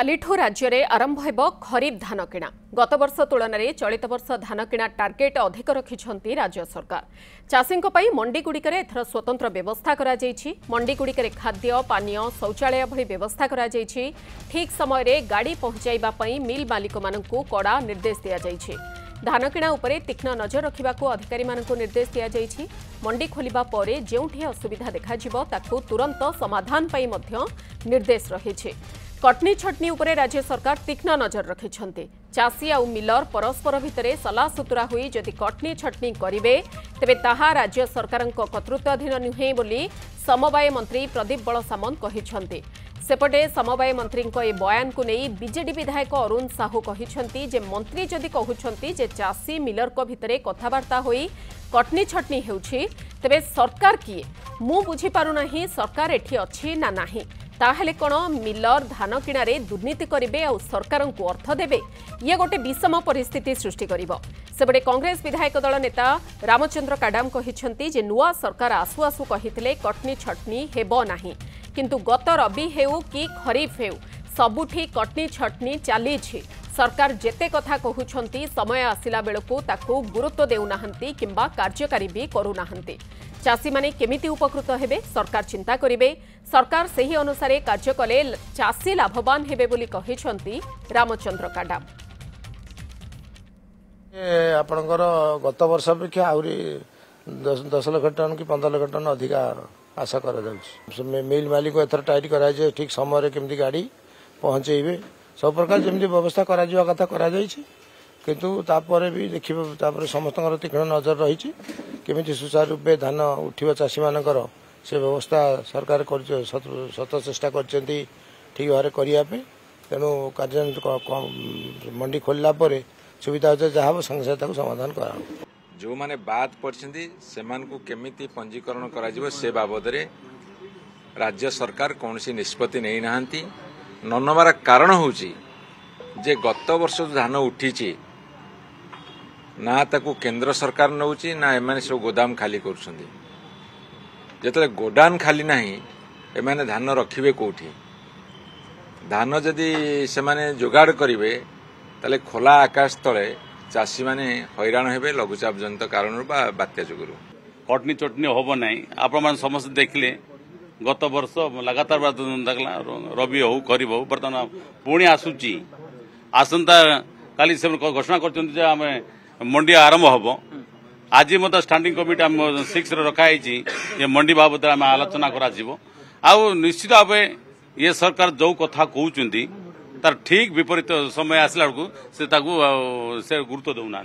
कालिठू राज्य में आरंभ हो खरीफ धान किणा। गत वर्ष तुलन में चलित वर्ष धान किणा टार्गेट अधिक रखिंट राज्य सरकार। चाषी मंडीगुड़िक एथर स्वतंत्र व्यवस्था मंडीगुड़िक खाद्य पानीय शौचालय भली व्यवस्था ठीक समय गाड़ी पहुंचाई मिल मालिक मानू कड़ा निर्देश दि धान किणा उपरे तीक्ष्ण नजर रखा अधिकारी निर्देश दि मंडी खोलिबा परे जेउठी असुविधा देखाजिबो ताकू तुरंत समाधान पाई मध्य निर्देश रही। कटनी छटनी उपरे राज्य सरकार तीक्ष्ण नजर रखिछन्ते। चाषी आउ मिलर परस्पर भितरे सलाह सुतुरा हुई जदि कटनी छटनी करिवे तेबे ताहा राज्य सरकारक कर्तृत्वाधीन नुहे बोली समवाय मंत्री प्रदीप बल सामंत कहिछन्ते। सेपटे समवाय मंत्री ए बयान को नहीं बीजेडी विधायक अरुण साहू कहिछन्ती जे मंत्री जदि कहउछन्ती जे चाषी मिलर को भितरे कथबार्ता होई कटनी छटनी हेउछि तेबे सरकार किए मु बुझी पारु नाही सरकार एठी अछि ना नाही ताहेले कोन मिलर धान किणारे दुर्नीति करिवे आ सरकार को अर्थ देबे ये गोटे विषम परिस्थिति सृष्टि करिवो। सेबडे कांग्रेस विधायक दल नेता रामचंद्र काडाम कहिछन्ती जे नुआ सरकार आसु आसु कहिथिले कटनी छटनी हेबो नाही किंतु गत रबी हेउ कि खरीफ हेउ सबुठी कटनी छटनी चली सरकार जेते कथा कहउछन्ती समय आसिला बेलकू ताकू गुरुत्व देउनाहंती किंबा कार्यकारी भी करूनाहंती। चाषी माने केमिति उपकृत हेबे सरकार चिंता करिवे। सरकार सही अनुसार कार्य कले चाषी लाभवान हेबे बोली कहिछन्ती रामचंद्र काडाम। आपणकर गत वर्ष अपेक्षा आहुरी 10 लाख टन कि 15 लाख टन अधिक आशा कर मिल मालिक एथर टाइट कराए ठीक समय केमती गाड़ी पहुंचे सब प्रकार जमी व्यवस्था कथा किंतु तापर भी देखिए समस्त तीक्ष्ण नजर रही केमी सुचारू रूपे धान उठा चाषी मानकर से व्यवस्था सरकार शत चेष्टा कर ठीक भाव करने तेणु कार्य मंडी खोलला सुविधा जहाँ संगे साथ समाधान करा जो माने बात पड़छन्ती सेमान को केमिति पंजीकरण करा से बाबद राज्य सरकार कौन सी निष्पत्ति नहीं नाहंती न नबार कारण होची जे गत वर्ष जो धान उठी ना ताकू केंद्र सरकार नौची ना एमाने सब गोदाम खाली करुछन्ती जेतले गोदाम खाली नाही एमाने धान रखिबे कोठी धान जदि सेमाने जोगाड़ करिवे ताले खोला आकाश तले चाषी माने हैरान हेबे लघुचाप जनित कारण बात्या जोगुरु कटनी चटनी हम ना आपण समस्त देखले गत वर्ष लगातार रबी हो खरीफ हो बर्तमान पुणी आसूची आसंता काली से घोषणा कर मंडी आरंभ हम आज मत स्टैंडिंग कमिटी 6 रखाई मंडी बाबद आम आलोचना कर निश्चित भाव ये सरकार जो कथा कहते तार ठीक विपरीत समय आसला से गुरुत्व देना।